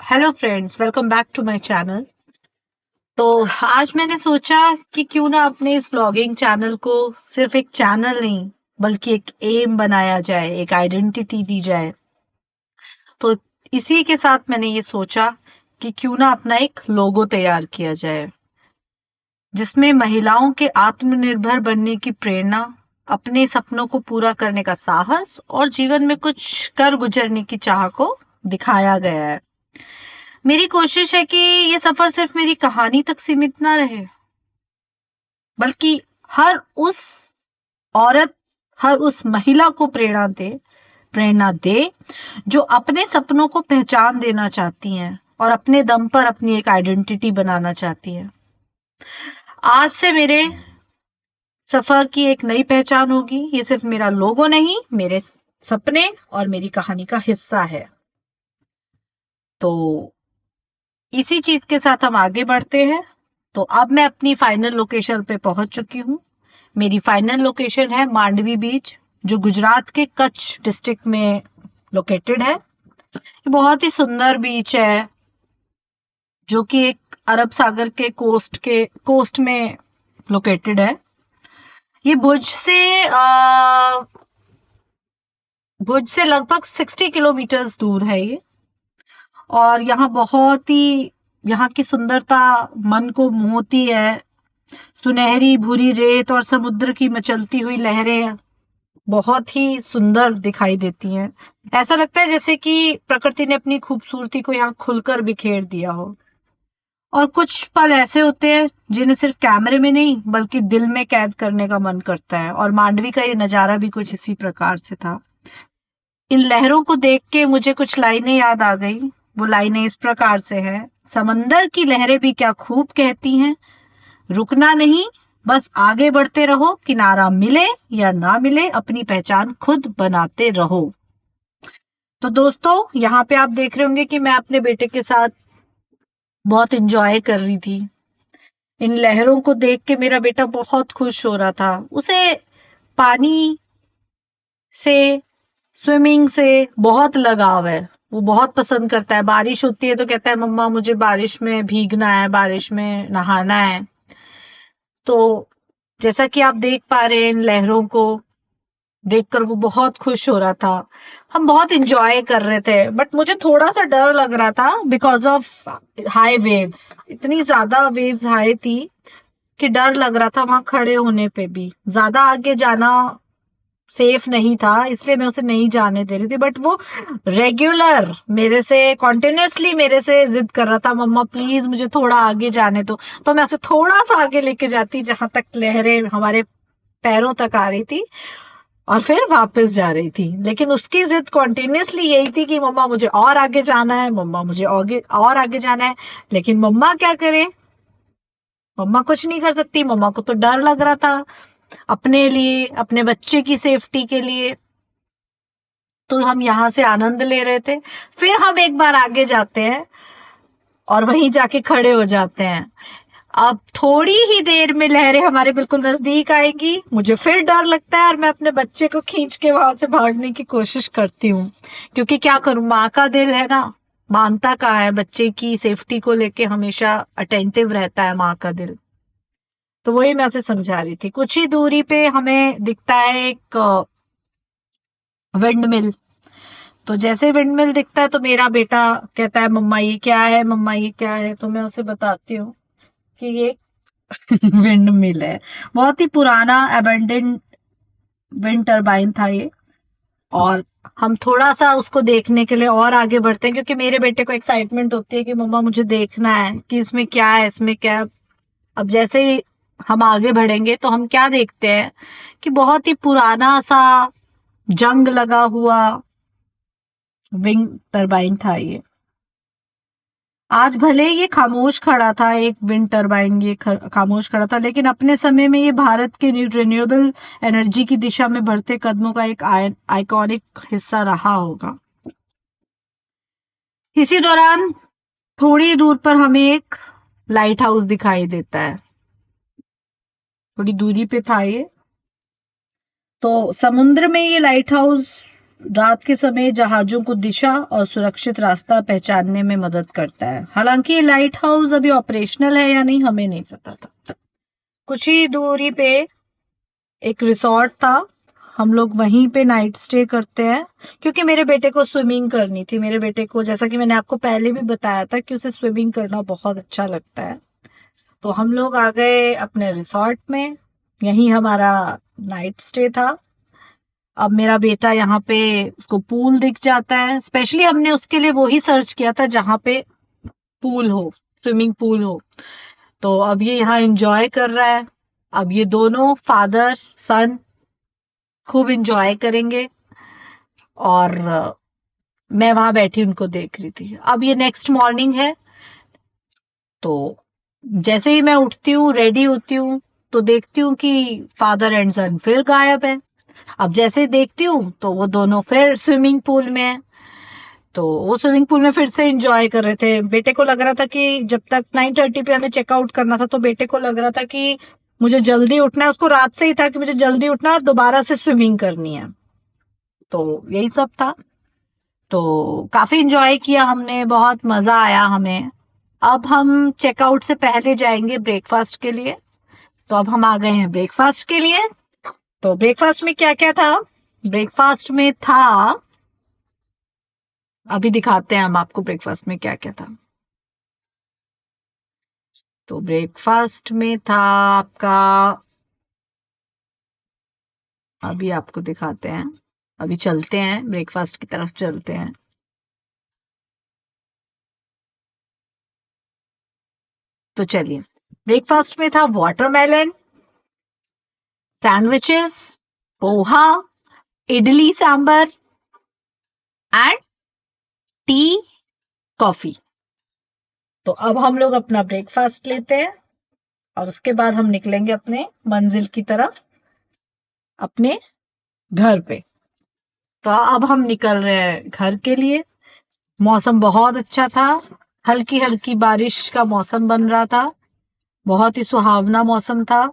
Hello friends, welcome back to my channel. तो आज मैंने सोचा कि क्यों ना अपने इस व्लॉगिंग चैनल को सिर्फ एक चैनल नहीं बल्कि एक एम बनाया जाए, एक आइडेंटिटी दी जाए। तो इसी के साथ मैंने ये सोचा कि क्यों ना अपना एक लोगो तैयार किया जाए जिसमें महिलाओं के आत्मनिर्भर बनने की प्रेरणा, अपने सपनों को पूरा करने का साहस और जीवन में कुछ कर गुजरने की चाह को दिखाया गया है। मेरी कोशिश है कि ये सफर सिर्फ मेरी कहानी तक सीमित ना रहे, बल्कि हर उस औरत, हर उस महिला को प्रेरणा दे जो अपने सपनों को पहचान देना चाहती हैं और अपने दम पर अपनी एक आइडेंटिटी बनाना चाहती हैं। आज से मेरे सफर की एक नई पहचान होगी। ये सिर्फ मेरा लोगो नहीं, मेरे सपने और मेरी कहानी का हिस्सा है। तो इसी चीज के साथ हम आगे बढ़ते हैं। तो अब मैं अपनी फाइनल लोकेशन पे पहुंच चुकी हूँ। मेरी फाइनल लोकेशन है मांडवी बीच, जो गुजरात के कच्छ डिस्ट्रिक्ट में लोकेटेड है। ये बहुत ही सुंदर बीच है जो कि एक अरब सागर के कोस्ट में लोकेटेड है। ये भुज से लगभग 60 किलोमीटर दूर है ये। और यहाँ की सुंदरता मन को मोहती है। सुनहरी भूरी रेत और समुद्र की मचलती हुई लहरें बहुत ही सुंदर दिखाई देती हैं। ऐसा लगता है जैसे कि प्रकृति ने अपनी खूबसूरती को यहाँ खुलकर बिखेर दिया हो। और कुछ पल ऐसे होते हैं जिन्हें सिर्फ कैमरे में नहीं बल्कि दिल में कैद करने का मन करता है, और मांडवी का ये नजारा भी कुछ इसी प्रकार से था। इन लहरों को देख के मुझे कुछ लाइनें याद आ गई। वो लाइनें इस प्रकार से हैं। समंदर की लहरें भी क्या खूब कहती हैं, रुकना नहीं, बस आगे बढ़ते रहो, किनारा मिले या ना मिले अपनी पहचान खुद बनाते रहो। तो दोस्तों, यहाँ पे आप देख रहे होंगे कि मैं अपने बेटे के साथ बहुत एंजॉय कर रही थी। इन लहरों को देख के मेरा बेटा बहुत खुश हो रहा था। उसे पानी से, स्विमिंग से बहुत लगाव है। वो बहुत पसंद करता है। बारिश होती है तो कहता है मम्मा मुझे बारिश में भीगना है, बारिश में नहाना है। तो जैसा कि आप देख पा रहे हैं, इन लहरों को देखकर वो बहुत खुश हो रहा था। हम बहुत इंजॉय कर रहे थे, बट मुझे थोड़ा सा डर लग रहा था बिकॉज ऑफ हाई वेव्स। इतनी ज्यादा वेव्स हाई थी कि डर लग रहा था वहां खड़े होने पे भी। ज्यादा आगे जाना सेफ नहीं था, इसलिए मैं उसे नहीं जाने दे रही थी। बट वो रेगुलर कॉन्टिन्यूसली मेरे से जिद कर रहा था, मम्मा प्लीज मुझे थोड़ा आगे जाने दो। तो मैं उसे थोड़ा सा आगे लेके जाती जहां तक लहरें हमारे पैरों तक आ रही थी, और फिर वापस जा रही थी। लेकिन उसकी जिद कॉन्टिन्यूसली यही थी कि मम्मा मुझे और आगे जाना है, मम्मा मुझे और आगे जाना है। लेकिन मम्मा क्या करे, मम्मा कुछ नहीं कर सकती। मम्मा को तो डर लग रहा था अपने लिए, अपने बच्चे की सेफ्टी के लिए। तो हम यहाँ से आनंद ले रहे थे। फिर हम एक बार आगे जाते हैं और वहीं जाके खड़े हो जाते हैं। अब थोड़ी ही देर में लहरें हमारे बिल्कुल नजदीक आएंगी। मुझे फिर डर लगता है और मैं अपने बच्चे को खींच के वहां से भागने की कोशिश करती हूँ, क्योंकि क्या करूं, माँ का दिल है ना, मानता कहाँ है। बच्चे की सेफ्टी को लेके हमेशा अटेंटिव रहता है माँ का दिल। तो वही मैं उसे समझा रही थी। कुछ ही दूरी पे हमें दिखता है एक विंड मिल। तो जैसे विंड मिल दिखता है तो मेरा बेटा कहता है मम्मा ये क्या है, मम्मा ये क्या है। तो मैं उसे बताती हूँ कि ये विंड मिल है। बहुत ही पुराना अबेंडेंड विंड टरबाइन था ये। और हम थोड़ा सा उसको देखने के लिए और आगे बढ़ते हैं, क्योंकि मेरे बेटे को एक्साइटमेंट होती है कि मम्मा मुझे देखना है कि इसमें क्या है, इसमें क्या है। अब जैसे ही हम आगे बढ़ेंगे तो हम क्या देखते हैं कि बहुत ही पुराना सा जंग लगा हुआ विंड टरबाइन था ये। आज भले ये खामोश खड़ा था, एक विंड टरबाइन ये खामोश खड़ा था, लेकिन अपने समय में ये भारत के रिन्यूएबल एनर्जी की दिशा में बढ़ते कदमों का एक आइकॉनिक हिस्सा रहा होगा। इसी दौरान थोड़ी दूर पर हमें एक लाइट हाउस दिखाई देता है। थोड़ी दूरी पे था ये। तो समुद्र में ये लाइट हाउस रात के समय जहाजों को दिशा और सुरक्षित रास्ता पहचानने में मदद करता है। हालांकि ये लाइट हाउस अभी ऑपरेशनल है या नहीं हमें नहीं पता था। कुछ ही दूरी पे एक रिसोर्ट था, हम लोग वहीं पे नाइट स्टे करते हैं, क्योंकि मेरे बेटे को स्विमिंग करनी थी। मेरे बेटे को, जैसा कि मैंने आपको पहले भी बताया था, कि उसे स्विमिंग करना बहुत अच्छा लगता है। तो हम लोग आ गए अपने रिसोर्ट में, यहीं हमारा नाइट स्टे था। अब मेरा बेटा यहाँ पे, उसको पूल दिख जाता है। स्पेशली हमने उसके लिए वो ही सर्च किया था जहाँ पे पूल हो, स्विमिंग पूल हो। तो अब ये यहाँ एंजॉय कर रहा है। अब ये दोनों फादर सन खूब एंजॉय करेंगे, और मैं वहां बैठी उनको देख रही थी। अब ये नेक्स्ट मॉर्निंग है, तो जैसे ही मैं उठती हूँ, रेडी होती हूँ, तो देखती हूँ कि फादर एंड सन फिर गायब है। अब जैसे ही देखती हूँ तो वो दोनों फिर स्विमिंग पूल में है। तो वो स्विमिंग पूल में फिर से एंजॉय कर रहे थे। बेटे को लग रहा था कि जब तक 9:30 पे हमें चेकआउट करना था, तो बेटे को लग रहा था कि मुझे जल्दी उठना है। उसको रात से ही था कि मुझे जल्दी उठना है और दोबारा से स्विमिंग करनी है। तो यही सब था। तो काफी एंजॉय किया हमने, बहुत मजा आया हमें। अब हम चेकआउट से पहले जाएंगे ब्रेकफास्ट के लिए। तो अब हम आ गए हैं ब्रेकफास्ट के लिए। तो ब्रेकफास्ट में क्या क्या था? ब्रेकफास्ट में था, अभी दिखाते हैं हम आपको ब्रेकफास्ट में क्या क्या था। तो ब्रेकफास्ट में था आपका, अभी आपको दिखाते हैं। अभी चलते हैं, ब्रेकफास्ट की तरफ चलते हैं। तो चलिए, ब्रेकफास्ट में था watermelon, sandwiches, poha, idli sambar and tea, coffee. तो अब हम लोग अपना ब्रेकफास्ट लेते हैं और उसके बाद हम निकलेंगे अपने मंजिल की तरफ, अपने घर पे। तो अब हम निकल रहे हैं घर के लिए। मौसम बहुत अच्छा था, हल्की हल्की बारिश का मौसम बन रहा था, बहुत ही सुहावना मौसम था।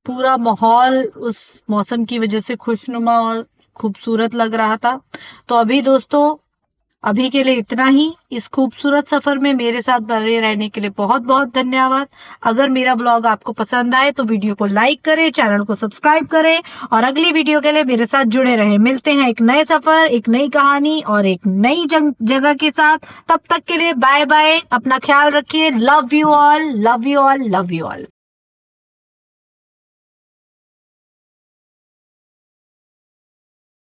पूरा माहौल उस मौसम की वजह से खुशनुमा और खूबसूरत लग रहा था। तो अभी दोस्तों, अभी के लिए इतना ही। इस खूबसूरत सफर में मेरे साथ बने रहने के लिए बहुत बहुत धन्यवाद। अगर मेरा ब्लॉग आपको पसंद आए तो वीडियो को लाइक करें, चैनल को सब्सक्राइब करें और अगली वीडियो के लिए मेरे साथ जुड़े रहें। मिलते हैं एक नए सफर, एक नई कहानी और एक नई जगह के साथ। तब तक के लिए बाय बाय, अपना ख्याल रखिए। Love you all, love you all, love you all.